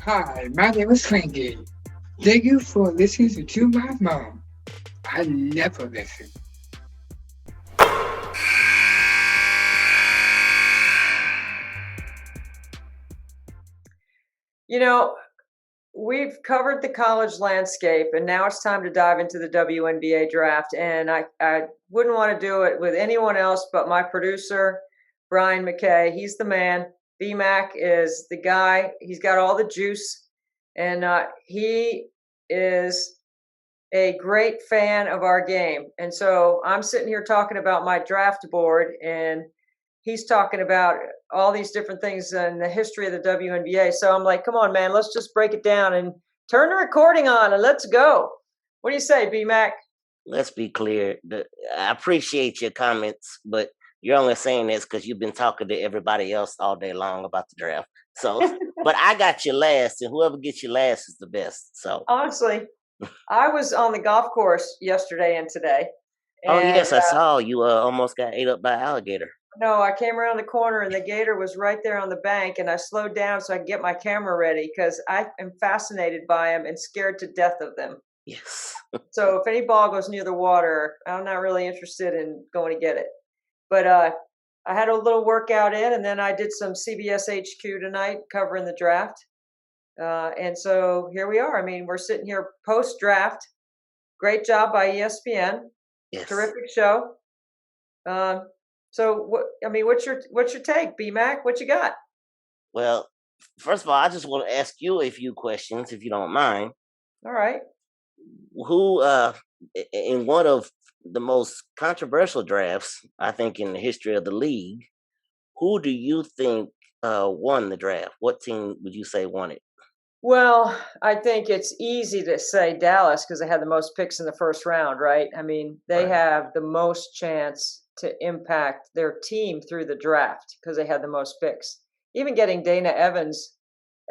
Hi, my name is Frankie. Thank you for listening to My Mom. I never listen. You know, we've covered the college landscape, and now it's time to dive into the WNBA draft. And I wouldn't want to do it with anyone else but my producer, Brian Mackay. He's the man. BMac is the guy. He's got all the juice, and he is a great fan of our game. And so I'm sitting here talking about my draft board, and he's talking about all these different things in the history of the WNBA. So I'm like, come on, man, let's just break it down and turn the recording on and let's go. What do you say, BMac? Let's be clear. I appreciate your comments, but you're only saying this because you've been talking to everybody else all day long about the draft. So, but I got you last, and whoever gets you last is the best. So, Honestly, I was on the golf course yesterday and today. oh And yes, I saw you almost got ate up by an alligator. no, I came around the corner and the gator was right there on the bank, and I slowed down so I could get my camera ready because I am fascinated by them and scared to death of them. Yes. So if any ball goes near the water, I'm not really interested in going to get it. But I had a little workout in, and then I did some CBS HQ tonight covering the draft. And so here we are. I mean, we're sitting here post draft. Great job by ESPN. Yes. Terrific show. So what? I mean, what's your take, BMac? What you got? Well, first of all, I just want to ask you a few questions, if you don't mind. All right. Who, in one of the most controversial drafts, I think, in the history of the league, who do you think won the draft? What team would you say won it? Well, I think it's easy to say Dallas because they had the most picks in the first round, right? I mean, they Right. have the most chance to impact their team through the draft because they had the most picks. Even getting Dana Evans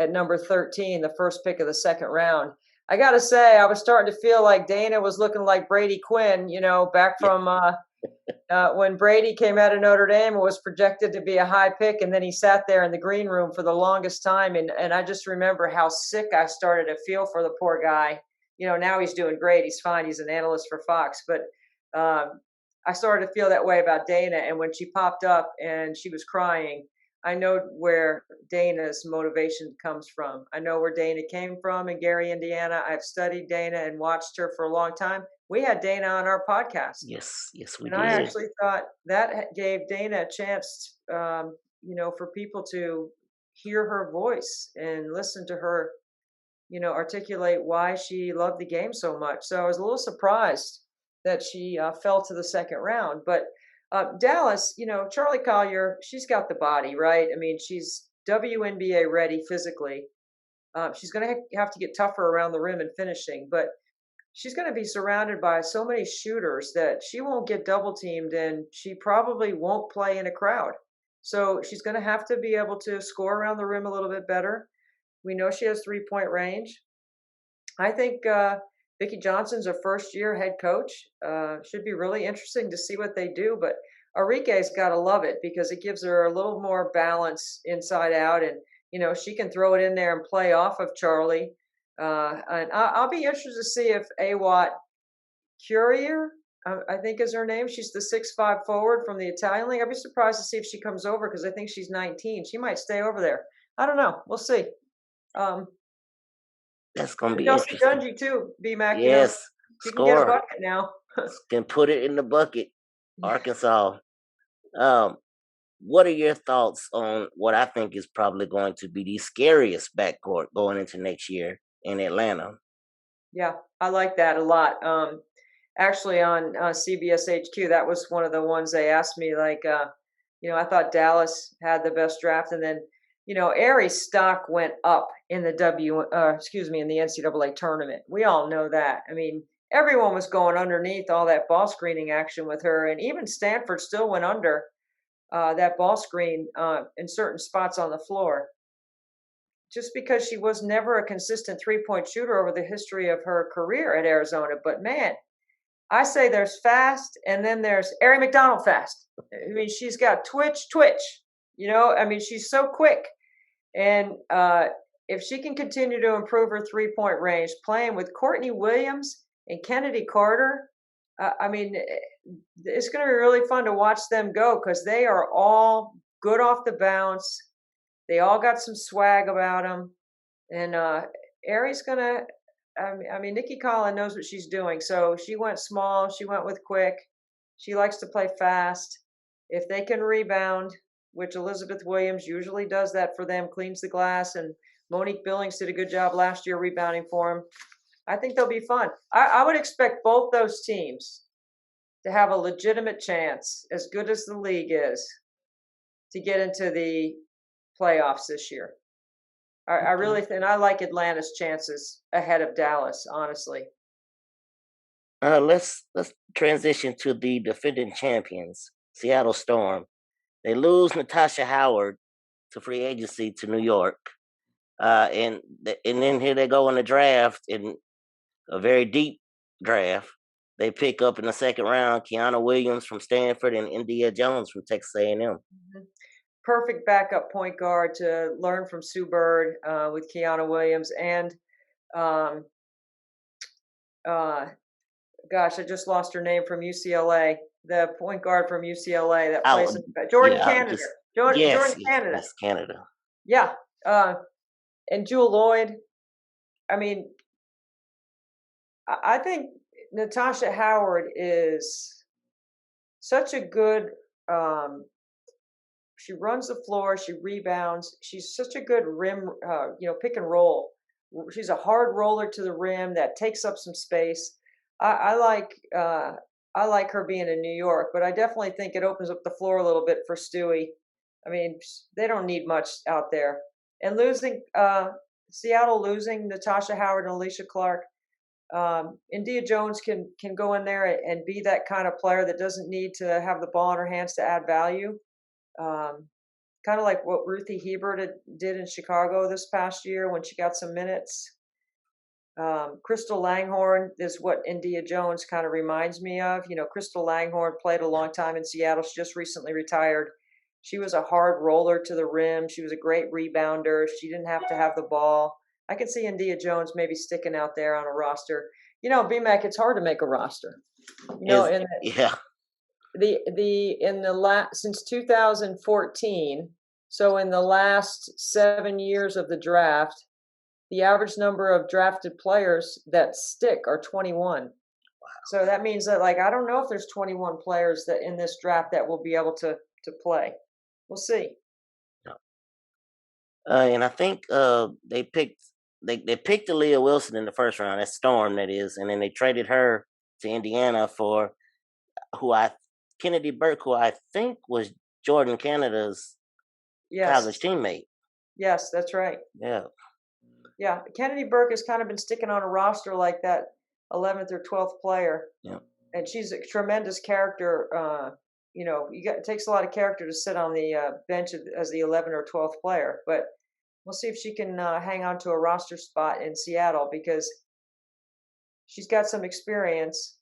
at number 13, the first pick of the second round. I got to say, I was starting to feel like Dana was looking like Brady Quinn, back Yeah. from when Brady came out of Notre Dame and was projected to be a high pick, and then he sat there in the green room for the longest time. And I just remember how sick I started to feel for the poor guy. Now he's doing great. He's fine. He's an analyst for Fox. But I started to feel that way about Dana. And when she popped up and she was crying, I know where Dana's motivation comes from. I know where Dana came from in Gary, Indiana. I've studied Dana and watched her for a long time. We had Dana on our podcast. Yes, we And I did. actually thought that gave Dana a chance, for people to hear her voice and listen to her, articulate why she loved the game so much. So I was a little surprised that she fell to the second round. But Dallas, Charlie Collier, she's got the body, right? I mean, she's WNBA ready physically. She's going to have to get tougher around the rim and finishing, but she's going to be surrounded by so many shooters that she won't get double teamed and she probably won't play in a crowd. So she's going to have to be able to score around the rim a little bit better. We know she has 3-point range. I think Vicki Johnson's a first year head coach. Should be really interesting to see what they do. But Enrique's got to love it because it gives her a little more balance inside out. And, she can throw it in there and play off of Charlie. And I'll be interested to see if Awat Courier, I think is her name. She's the 6'5" forward from the Italian league. I'd be surprised to see if she comes over because I think she's 19. She might stay over there. I don't know. We'll see. That's gonna be Kelsey interesting. Dungy too, BMac. Yes, She can get a score. bucket now. Can put it in the bucket. Arkansas. What are your thoughts on what I think is probably going to be the scariest backcourt going into next year in Atlanta? Yeah, I like that a lot. Actually, on CBS HQ, that was one of the ones they asked me. Like, I thought Dallas had the best draft, and then, Erie's stock went up in the in the NCAA tournament. We all know that. I mean, everyone was going underneath all that ball screening action with her, and even Stanford still went under that ball screen in certain spots on the floor. Just because she was never a consistent 3-point shooter over the history of her career at Arizona. But man, I say there's fast, and then there's Erie Mcdonald fast. I mean, she's got twitch. I mean, she's so quick. And if she can continue to improve her 3-point range, playing with Courtney Williams and Kennedy Carter, I mean, it's going to be really fun to watch them go because they are all good off the bounce. They all got some swag about them. And Erie's going to, I mean, Nikki Collin knows what she's doing. So she went small. She went with quick. She likes to play fast. If they can rebound, which Elizabeth Williams usually does that for them, cleans the glass, and Monique Billings did a good job last year rebounding for them. I think they'll be fun. I would expect both those teams to have a legitimate chance, as good as the league is, to get into the playoffs this year. I really think, and I like Atlanta's chances ahead of Dallas, honestly. Let's transition to the defending champions, Seattle Storm. They lose Natasha Howard to free agency to New York, and then here they go in the draft, in a very deep draft. They pick up in the second round Kiana Williams from Stanford and India Jones from Texas A&M. Mm-hmm. Perfect backup point guard to learn from Sue Bird with Kiana Williams and gosh, I just lost her name from UCLA. The point guard from UCLA that plays Jordan Canada. Jordan Canada. Yes, Canada. Yeah. And Jewel Lloyd. I mean, I think Natasha Howard is such a good she runs the floor, she rebounds, she's such a good rim pick and roll. She's a hard roller to the rim that takes up some space. I like her being in New York, but I definitely think it opens up the floor a little bit for Stewie. I mean, they don't need much out there. And Seattle losing Natasha Howard and Alicia Clark, India Jones can go in there and be that kind of player that doesn't need to have the ball in her hands to add value. Kind of like what Ruthie Hebert did in Chicago this past year when she got some minutes. Crystal Langhorne is what India Jones kind of reminds me of. You know, Crystal Langhorne played a long time in Seattle. She just recently retired. She was a hard roller to the rim. She was a great rebounder. She didn't have to have the ball. I can see India Jones maybe sticking out there on a roster. You know, BMac, it's hard to make a roster. Since 2014, so in the last 7 years of the draft, the average number of drafted players that stick are 21. Wow. So that means that, like, I don't know if there's 21 players that in this draft that will be able to play. We'll see. And I think they picked Aaliyah Wilson in the first round. That's Storm, that is, and then they traded her to Indiana for Kennedy Burke, who I think was Jordan Canada's college teammate. Yes, that's right. Yeah. Yeah, Kennedy Burke has kind of been sticking on a roster like that 11th or 12th player. Yeah. And she's a tremendous character. It takes a lot of character to sit on the bench as the 11th or 12th player. But we'll see if she can hang on to a roster spot in Seattle because she's got some experience.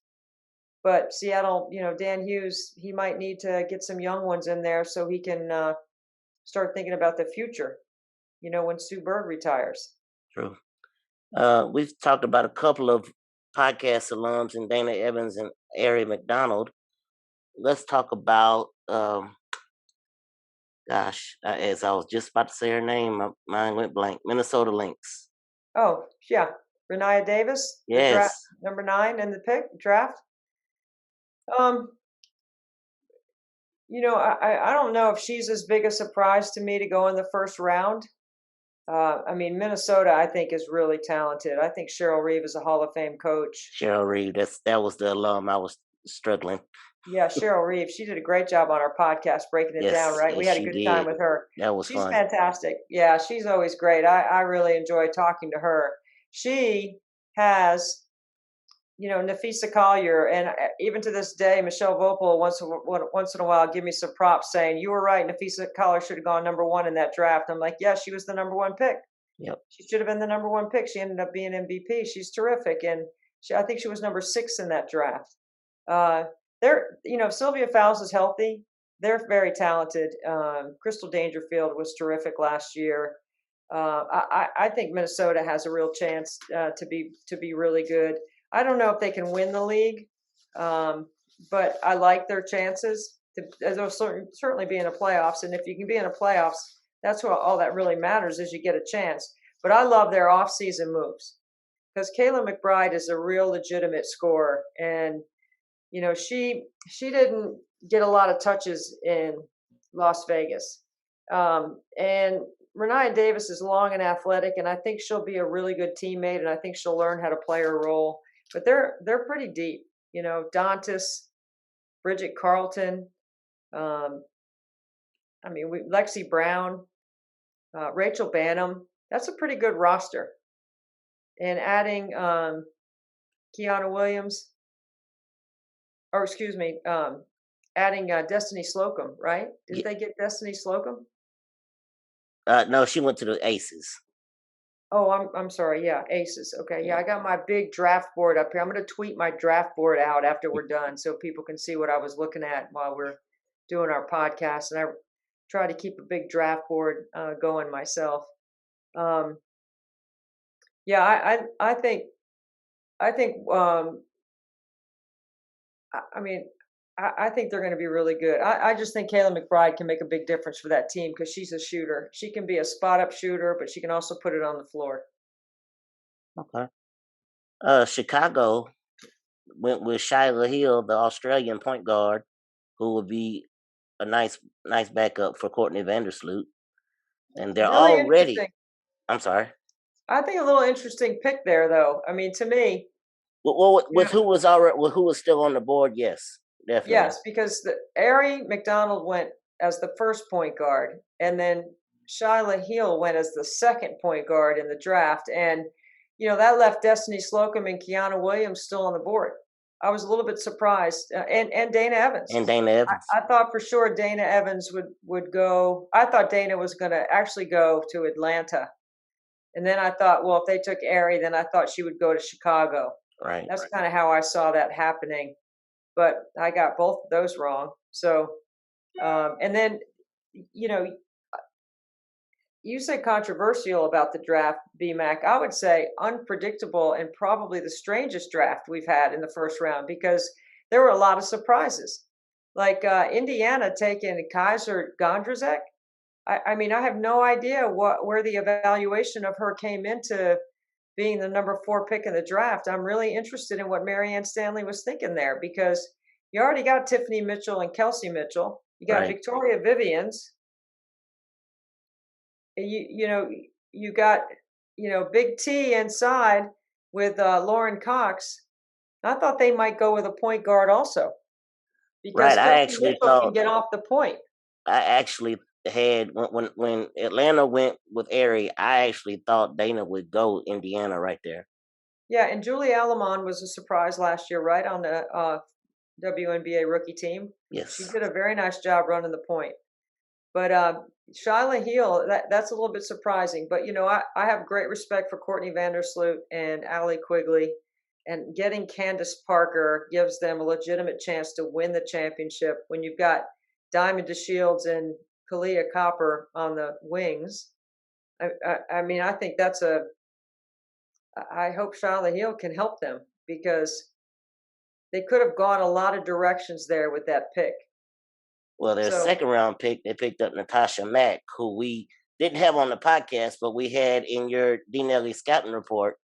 But Seattle, Dan Hughes, he might need to get some young ones in there so he can start thinking about the future, when Sue Bird retires. True. We've talked about a couple of podcast alums in Dana Evans and Erie Mcdonald. Let's talk about, as I was just about to say her name, my mind went blank. Minnesota Lynx. Oh, yeah. Renaya Davis? Yes. Number 9 in the draft. I don't know if she's as big a surprise to me to go in the first round. Minnesota, I think, is really talented. I think Cheryl Reeve is a Hall of Fame coach. Cheryl Reeve, that was the alum I was struggling. Yeah, Cheryl Reeve. She did a great job on our podcast breaking it down, right? We had a good time with her. That was fun. She's fantastic. Yeah, she's always great. I really enjoy talking to her. She has, Nafisa Collier, and even to this day, Michelle Vopel once in a while give me some props saying, you were right, Nafisa Collier should have gone number 1 in that draft. I'm like, yeah, she was the number 1 pick. Yep. She should have been the number 1 pick. She ended up being MVP. She's terrific, and I think she was number 6 in that draft. If Sylvia Fowles is healthy, they're very talented. Crystal Dangerfield was terrific last year. I think Minnesota has a real chance to be really good. I don't know if they can win the league, but I like their chances. They'll certainly be in the playoffs, and if you can be in the playoffs, that's what all that really matters is you get a chance. But I love their off-season moves because Kayla McBride is a real legitimate scorer, and she didn't get a lot of touches in Las Vegas, and Renaya Davis is long and athletic, and I think she'll be a really good teammate, and I think she'll learn how to play her role. But they're pretty deep, Dantas, Bridget Carlton, Lexi Brown, Rachel Banham. That's a pretty good roster. And adding Kiana Williams, or excuse me, adding Destiny Slocum, right? Did they get Destiny Slocum? No, she went to the Aces. Oh, I'm sorry. Yeah, Aces. Okay. Yeah, I got my big draft board up here. I'm going to tweet my draft board out after we're done so people can see what I was looking at while we're doing our podcast. And I try to keep a big draft board going myself. Yeah, I think I think they're going to be really good. I just think Kayla McBride can make a big difference for that team because she's a shooter. She can be a spot-up shooter, but she can also put it on the floor. Okay. Chicago went with Shyla Hill, the Australian point guard, who would be a nice backup for Courtney Vandersloot. And they're Really already. interesting. I'm sorry. I think a little interesting pick there, though. I mean, to me, Well, with who was still on the board, yes, definitely. yes, because the Erie Mcdonald went as the first point guard, and then Shyla Hill went as the second point guard in the draft, and that left Destiny Slocum and Kiana Williams still on the board. I was a little bit surprised, and Dana Evans. And Dana Evans. I thought for sure Dana Evans would go. I thought Dana was going to actually go to Atlanta, and then I thought, well, if they took Erie, then I thought she would go to Chicago. Right. That's kind of how I saw that happening, but I got both of those wrong. So, and then, you say controversial about the draft, BMac. I would say unpredictable and probably the strangest draft we've had in the first round because there were a lot of surprises, like Indiana taking Kaiser Gondrzak. I mean, I have no idea where the evaluation of her came into being the number 4 pick in the draft. I'm really interested in what Marianne Stanley was thinking there because you already got Tiffany Mitchell and Kelsey Mitchell. You got Victoria Vivians. You got Big T inside with Lauren Cox. I thought they might go with a point guard also because Kelsey Mitchell can get off the point. I actually had when Atlanta went with Erie, I actually thought Dana would go Indiana right there. Yeah, and Julie Alamon was a surprise last year, right, on the WNBA rookie team. Yes. She did a very nice job running the point. But Shyla Hill, that's a little bit surprising. But, I have great respect for Courtney Vandersloot and Allie Quigley. And getting Candace Parker gives them a legitimate chance to win the championship when you've got Diamond DeShields and Kalia Copper on the wings. I think I hope Shyla Hill can help them because they could have gone a lot of directions there with that pick. Well, their second round pick, they picked up Natasha Mack, who we didn't have on the podcast, but we had in your D. Nelly scouting report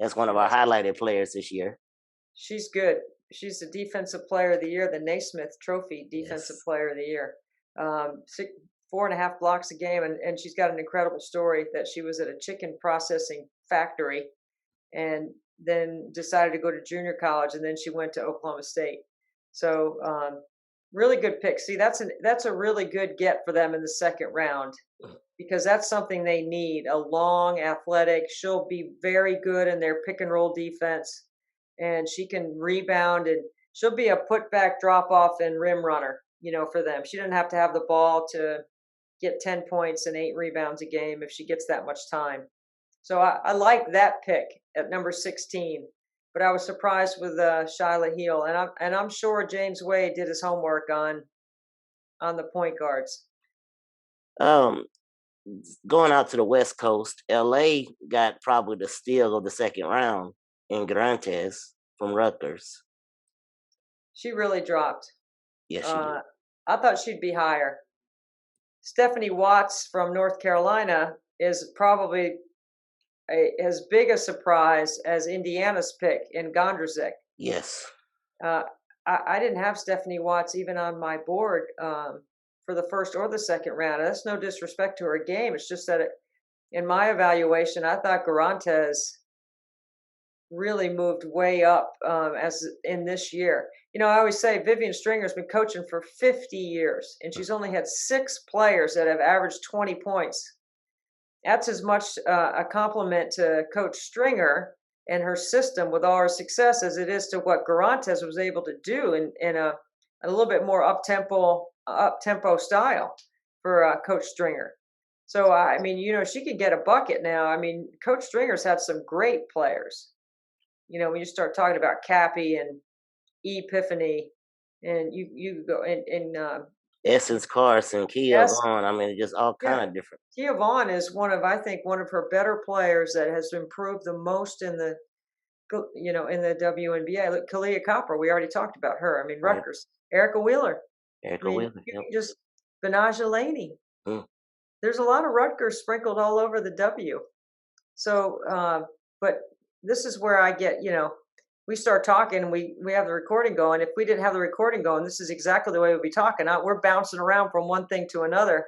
as one of our highlighted players this year. She's good. She's the Defensive Player of the Year, the Naismith Trophy Defensive Player of the Year. 4.5 blocks a game, and she's got an incredible story that she was at a chicken processing factory and then decided to go to junior college, and then she went to Oklahoma State. So really good pick. See, that's a really good get for them in the second round because that's something they need, a long, athletic. She'll be very good in their pick and roll defense, and she can rebound, and she'll be a putback, drop off, and rim runner, for them. She doesn't have to have the ball to get 10 points and 8 rebounds a game if she gets that much time. So I like that pick at number 16. But I was surprised with Shyla Hill, and I'm sure James Wade did his homework on the point guards. going out to the West Coast, LA got probably the steal of the second round in Garantes from Rutgers. She really dropped. Yes, she did. I thought she'd be higher. Stephanie Watts from North Carolina is probably as big a surprise as Indiana's pick in Gondrzik. Yes. I didn't have Stephanie Watts even on my board for the first or the second round. That's no disrespect to her game. It's just that in my evaluation, I thought Garantes really moved way up as in this year. You know, I always say Vivian Stringer's been coaching for 50 years, and she's only had 6 players that have averaged 20 points. That's as much a compliment to Coach Stringer and her system with all her success as it is to what Garantes was able to do in a little bit more up tempo style for Coach Stringer. So I mean, you know, she could get a bucket now. I mean, Coach Stringer's had some great players. You know, when you start talking about Cappy and Epiphany, and you go in Essence Carson, Kia Vaughn. I mean, just all kind of different. Kia Vaughn is one of her better players that has improved the most in the WNBA. Look, Kalia Copper, we already talked about her. I mean, Rutgers, Erica Wheeler, just Benaja Laney. There's a lot of Rutgers sprinkled all over the W. So, but this is where I get, you know, we start talking, we have the recording going. If we didn't have the recording going, this is exactly the way we'd be talking. We're bouncing around from one thing to another.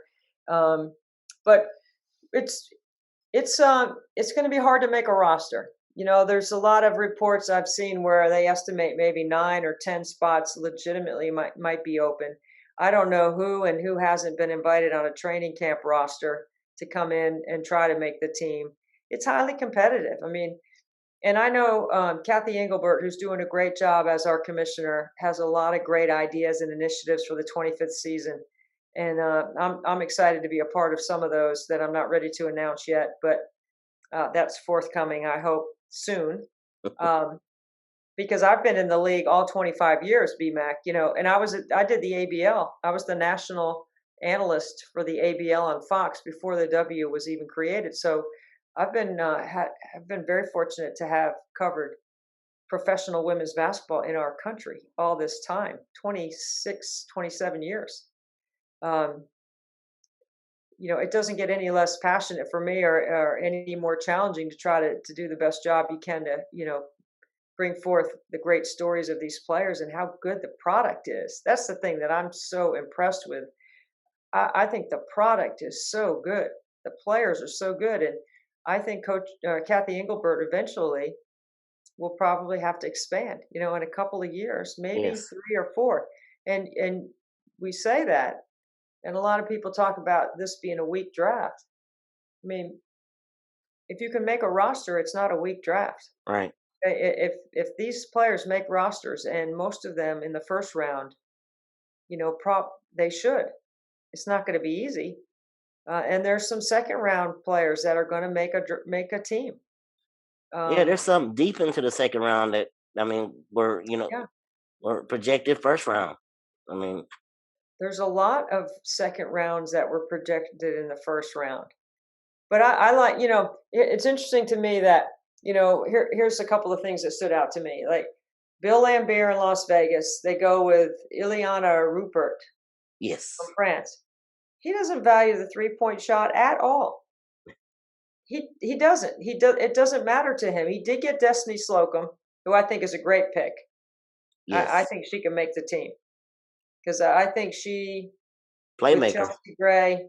But it's going to be hard to make a roster. You know, there's a lot of reports I've seen where they estimate maybe 9 or 10 spots legitimately might be open. I don't know who hasn't been invited on a training camp roster to come in and try to make the team. It's highly competitive. I mean, and I know Kathy Engelbert, who's doing a great job as our commissioner, has a lot of great ideas and initiatives for the 25th season. And I'm excited to be a part of some of those that I'm not ready to announce yet, but that's forthcoming, I hope, soon. Because I've been in the league all 25 years, BMac, you know, and I did the ABL. I was the national analyst for the ABL on Fox before the W was even created. So I've been very fortunate to have covered professional women's basketball in our country all this time, 26, 27 years. You know, it doesn't get any less passionate for me or any more challenging to try to do the best job you can to, you know, bring forth the great stories of these players and how good the product is. That's the thing that I'm so impressed with. I think the product is so good. The players are so good. And I think Coach Kathy Engelbert eventually will probably have to expand, you know, in a couple of years, maybe 3 or 4. And we say that, and a lot of people talk about this being a weak draft. I mean, if you can make a roster, it's not a weak draft. Right. If these players make rosters, and most of them in the first round, you know, they should. It's not going to be easy. And there's some second round players that are going to make a team. There's some deep into the second round that, I mean, we're projected first round. I mean, there's a lot of second rounds that were projected in the first round. But I like, you know, it's interesting to me that, you know, here's a couple of things that stood out to me. Like Bill Lambert in Las Vegas, they go with Ileana Rupert from France. He doesn't value the 3-point shot at all. He doesn't. It doesn't matter to him. He did get Destiny Slocum, who I think is a great pick. Yes. I think she can make the team because I think she playmaker, Chelsea Gray,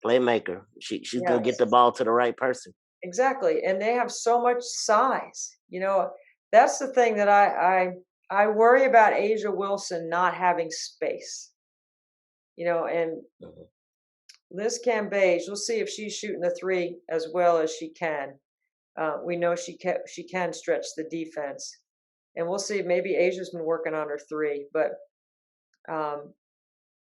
playmaker. She's gonna get the ball to the right person. Exactly, and they have so much size. You know, that's the thing that I worry about Asia Wilson not having space. You know, and Liz Cambage, we'll see if she's shooting the 3 as well as she can. We know she can stretch the defense, and we'll see. Maybe Asia's been working on her 3, but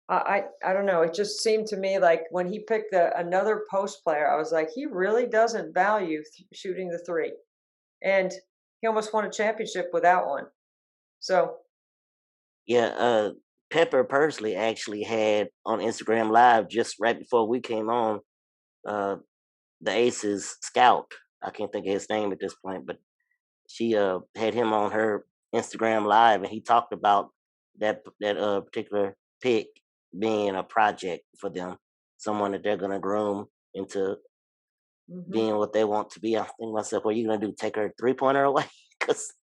I don't know. It just seemed to me like when he picked another post player, I was like, he really doesn't value shooting the 3, and he almost won a championship without one. So, Pepper Pursley actually had on Instagram Live just right before we came on. uh, the Aces scout. I can't think of his name at this point, but she had him on her Instagram live, and he talked about that particular pick being a project for them, someone that they're gonna groom into Hmm. being what they want to be. I think to myself, what are you gonna do? Take her 3-pointer away? Because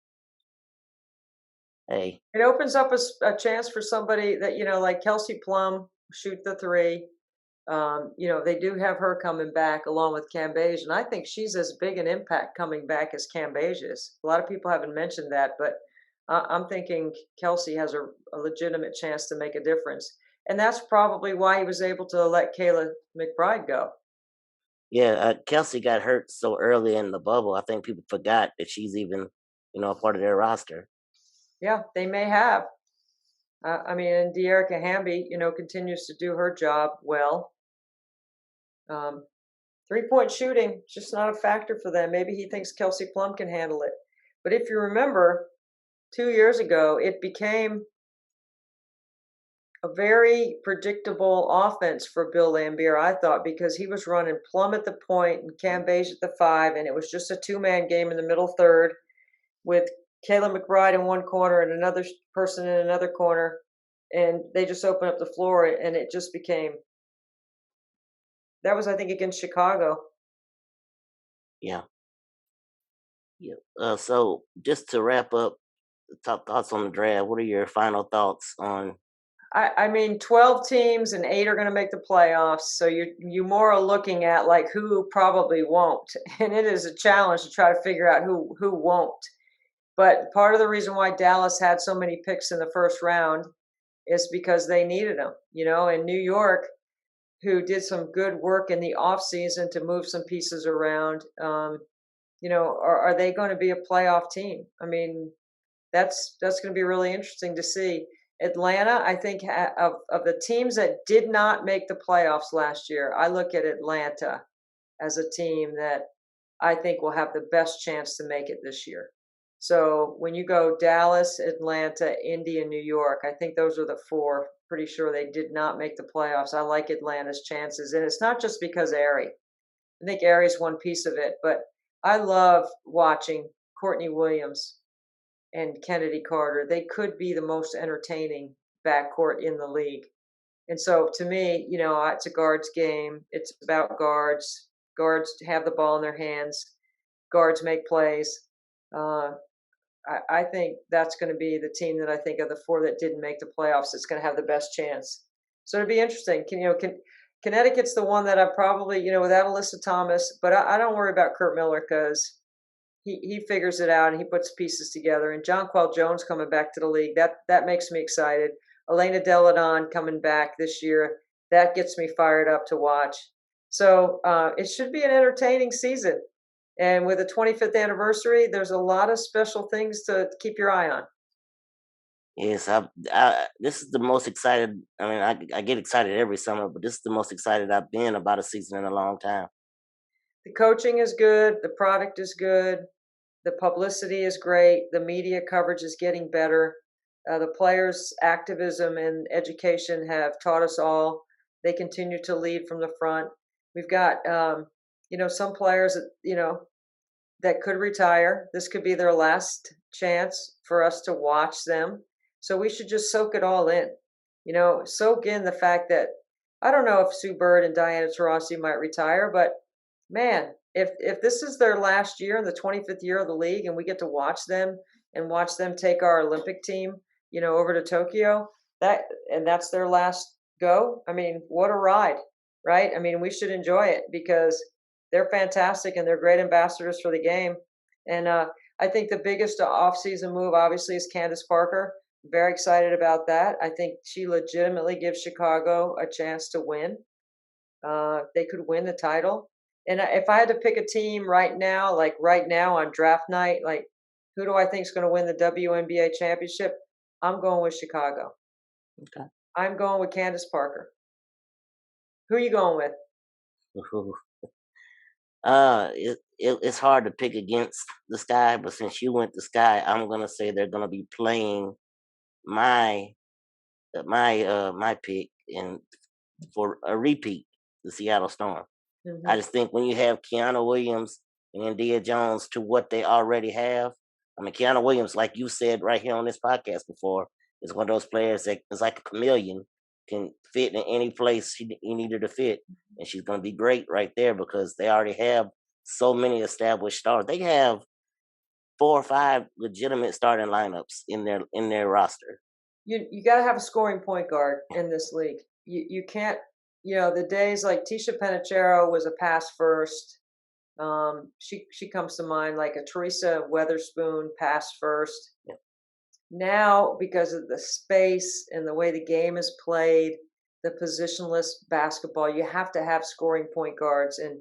hey, It opens up a chance for somebody that, like Kelsey Plum, shoot the three. They do have her coming back along with Cambage, and I think she's as big an impact coming back as Cambage is. A lot of people haven't mentioned that, but I'm thinking Kelsey has a legitimate chance to make a difference. And that's probably why he was able to let Kayla McBride go. yeah, Kelsey got hurt so early in the bubble. I think people forgot that she's even, a part of their roster. Yeah, they may have. And De'Erica Hamby, continues to do her job well. 3-point shooting, just not a factor for them. Maybe he thinks Kelsey Plum can handle it. But if you remember, 2 years ago, it became a very predictable offense for Bill Laimbeer, I thought, because he was running Plum at the point and Cambage at the 5, and it was just a two-man game in the middle third with Kayla McBride in one corner and another person in another corner, and they just opened up the floor, and it just became. That was, I think, against Chicago. Yeah, yeah. So just to wrap up, the top thoughts on the draft. What are your final thoughts on? 12 teams and 8 are going to make the playoffs. So you more are looking at like who probably won't, and it is a challenge to try to figure out who won't. But part of the reason why Dallas had so many picks in the first round is because they needed them. And New York, who did some good work in the offseason to move some pieces around, are they going to be a playoff team? I mean, that's going to be really interesting to see. Atlanta, I think, of the teams that did not make the playoffs last year, I look at Atlanta as a team that I think will have the best chance to make it this year. So when you go Dallas, Atlanta, Indy, and New York, I think those are the 4. Pretty sure they did not make the playoffs. I like Atlanta's chances. And it's not just because Erie. I think Erie's one piece of it, but I love watching Courtney Williams and Kennedy Carter. They could be the most entertaining backcourt in the league. And so to me, it's a guards game. It's about guards. Guards have the ball in their hands. Guards make plays. I think that's going to be the team that I think of the 4 that didn't make the playoffs. It's going to have the best chance. So it'd be interesting. Connecticut's the one that I probably, without Alyssa Thomas, but I don't worry about Kurt Miller because he figures it out and he puts pieces together. And Jonquel Jones coming back to the league, that makes me excited. Elena Deladon coming back this year, that gets me fired up to watch. So it should be an entertaining season. And with the 25th anniversary, there's a lot of special things to keep your eye on. Yes, this is the most excited. I mean, I get excited every summer, but this is the most excited I've been about a season in a long time. The coaching is good. The product is good. The publicity is great. The media coverage is getting better. The players' activism and education have taught us all. They continue to lead from the front. We've got, some players that, that could retire. This could be their last chance for us to watch them. So we should just soak it all in. Soak in the fact that I don't know if Sue Bird and Diana Taurasi might retire, but man, if this is their last year in the 25th year of the league and we get to watch them and watch them take our Olympic team, over to Tokyo, that's their last go. I mean, what a ride, right? I mean, we should enjoy it because they're fantastic and they're great ambassadors for the game. And I think the biggest off-season move, obviously, is Candace Parker. Very excited about that. I think she legitimately gives Chicago a chance to win. They could win the title. And if I had to pick a team right now, like right now on draft night, like who do I think is going to win the WNBA championship? I'm going with Chicago. Okay. I'm going with Candace Parker. Who are you going with? It's hard to pick against the Sky, but since you went the Sky, I'm gonna say they're gonna be playing my my pick and for a repeat, the Seattle Storm. I just think when you have Kiana Williams and Dia Jones to what they already have, I mean, Kiana Williams, like you said right here on this podcast before, is one of those players that is like a chameleon, can fit in any place you need her to fit. And she's going to be great right there because they already have so many established stars. They have 4 or 5 legitimate starting lineups in their roster. You got to have a scoring point guard in this league. You can't, the days like Tisha Penichero was a pass first. She comes to mind, like a Teresa Weatherspoon, pass first. Yeah. Now, because of the space and the way the game is played, the positionless basketball, you have to have scoring point guards. And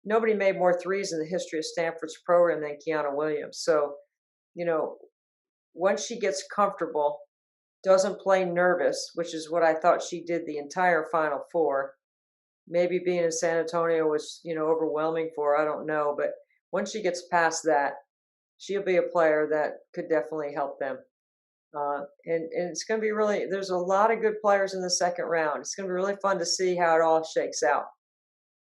nobody made more threes in the history of Stanford's program than Kiana Williams. So, once she gets comfortable, doesn't play nervous, which is what I thought she did the entire Final Four. Maybe being in San Antonio was, overwhelming for her. I don't know. But once she gets past that, she'll be a player that could definitely help them. And it's going to be really, there's a lot of good players in the second round. It's going to be really fun to see how it all shakes out.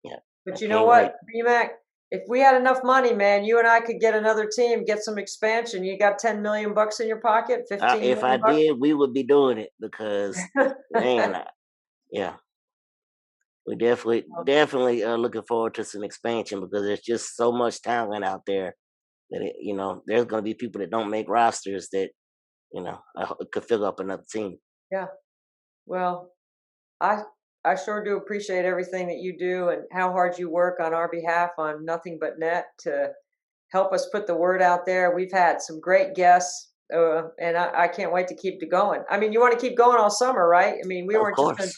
Yeah. But you know what, BMac, if we had enough money, man, you and I could get another team, get some expansion. You got $10 million in your pocket, 15 if I did, we would be doing it because, man, yeah. We definitely looking forward to some expansion because there's just so much talent out there that there's going to be people that don't make rosters that could fill up another team. Yeah. Well, I sure do appreciate everything that you do and how hard you work on our behalf on Nothing But Net to help us put the word out there. We've had some great guests, and I can't wait to keep it going. I mean, you want to keep going all summer, right? I mean, we weren't just going to.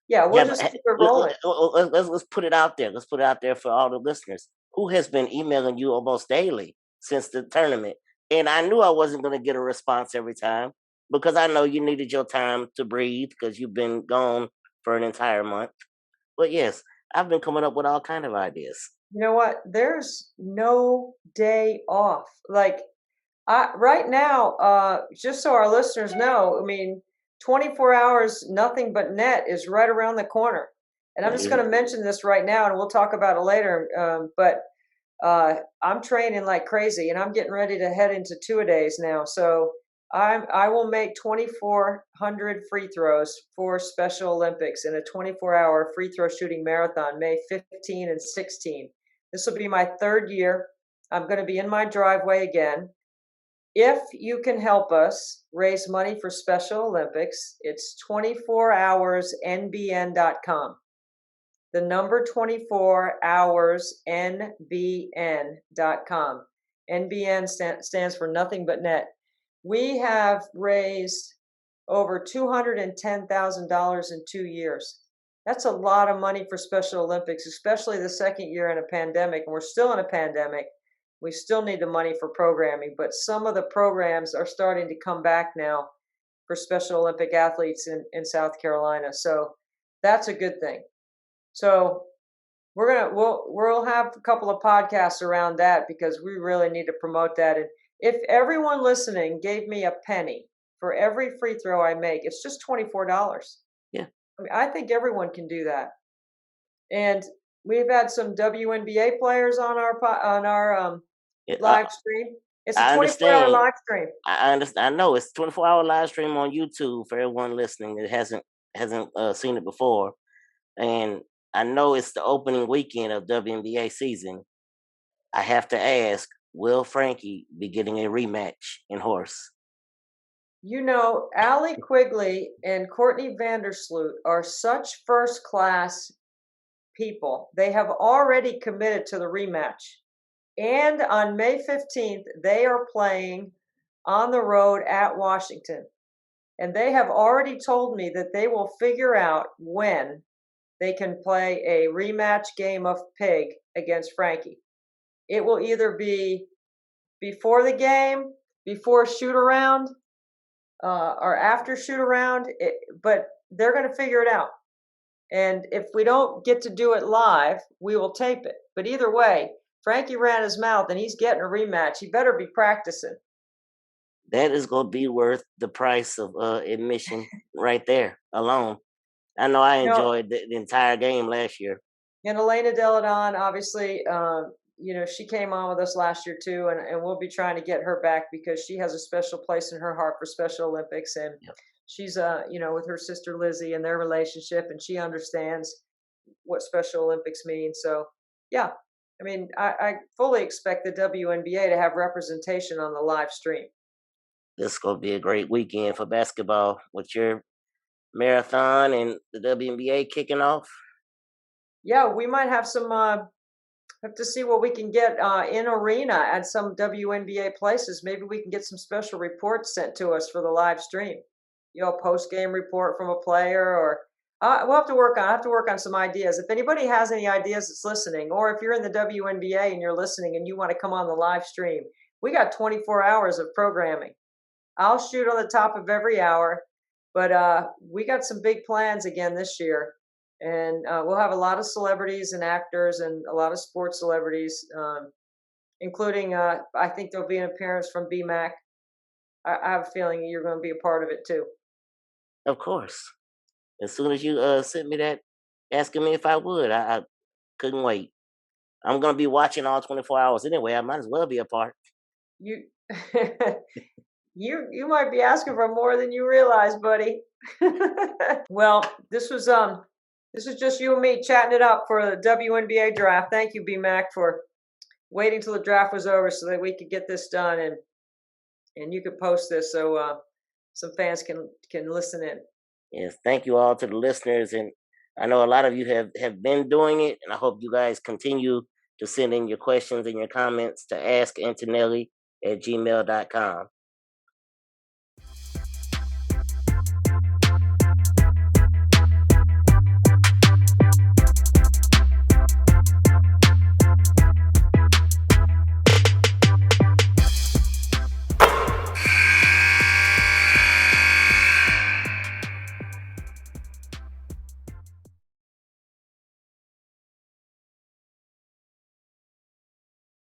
Yeah, we'll just keep it rolling. Let's put it out there. Let's put it out there for all the listeners. Who has been emailing you almost daily since the tournament? And I knew I wasn't going to get a response every time because I know you needed your time to breathe because you've been gone for an entire month. But yes, I've been coming up with all kind of ideas. You know what? There's no day off. Like right now, just so our listeners know, I mean, 24 hours, Nothing But Net is right around the corner. And I'm just going to mention this right now, and we'll talk about it later. But I'm training like crazy, and I'm getting ready to head into 2-a-days now. So I will make 2,400 free throws for Special Olympics in a 24-hour free throw shooting marathon, May 15 and 16. This will be my 3rd year. I'm going to be in my driveway again. If you can help us raise money for Special Olympics, it's 24hoursnbn.com. The number 24hoursnbn.com. NBN stands for Nothing But Net. We have raised over $210,000 in 2 years. That's a lot of money for Special Olympics, especially the second year in a pandemic. And we're still in a pandemic. We still need the money for programming, but some of the programs are starting to come back now for Special Olympic athletes in South Carolina. So that's a good thing. So we'll have a couple of podcasts around that because we really need to promote that. And if everyone listening gave me a penny for every free throw I make, it's just $24. Yeah. I mean, I think everyone can do that. And we've had some WNBA players on our live stream. It's a 24-hour live stream. I understand. I know it's 24-hour live stream on YouTube for everyone listening that hasn't seen it before. And I know it's the opening weekend of WNBA season. I have to ask, will Frankie be getting a rematch in horse? Allie Quigley and Courtney Vandersloot are such first-class people. They have already committed to the rematch. And on May 15th, they are playing on the road at Washington. And they have already told me that they will figure out when they can play a rematch game of Pig against Frankie. It will either be before the game, before shoot around, or after shoot around, but they're going to figure it out. And if we don't get to do it live, we will tape it. But either way, Frankie ran his mouth and he's getting a rematch. He better be practicing. That is going to be worth the price of admission right there alone. I know I enjoyed the entire game last year. And Elena Deladon, obviously, she came on with us last year too, and we'll be trying to get her back because she has a special place in her heart for Special Olympics, and Yep. she's with her sister Lizzie and their relationship, and she understands what Special Olympics mean. So, yeah, I mean, I fully expect the WNBA to have representation on the live stream. This is gonna be a great weekend for basketball with your marathon and the WNBA kicking off. Yeah, we might have some. Have to see what we can get in arena at some WNBA places. Maybe we can get some special reports sent to us for the live stream. Post game report from a player, or we'll have to work on. I have to work on some ideas. If anybody has any ideas that's listening, or if you're in the WNBA and you're listening and you want to come on the live stream, we got 24 hours of programming. I'll shoot on the top of every hour, but we got some big plans again this year. And we'll have a lot of celebrities and actors and a lot of sports celebrities, including, I think there'll be an appearance from BMac. I have a feeling you're going to be a part of it too. Of course. As soon as you sent me that, asking me if I would, I couldn't wait. I'm gonna be watching all 24 hours anyway. I might as well be a part. You, you might be asking for more than you realize, buddy. Well, this was just you and me chatting it up for the WNBA draft. Thank you, BMac, for waiting till the draft was over so that we could get this done and you could post this so some fans can listen in. Yes, thank you all to the listeners, and I know a lot of you have been doing it, and I hope you guys continue to send in your questions and your comments to askantonelli@gmail.com.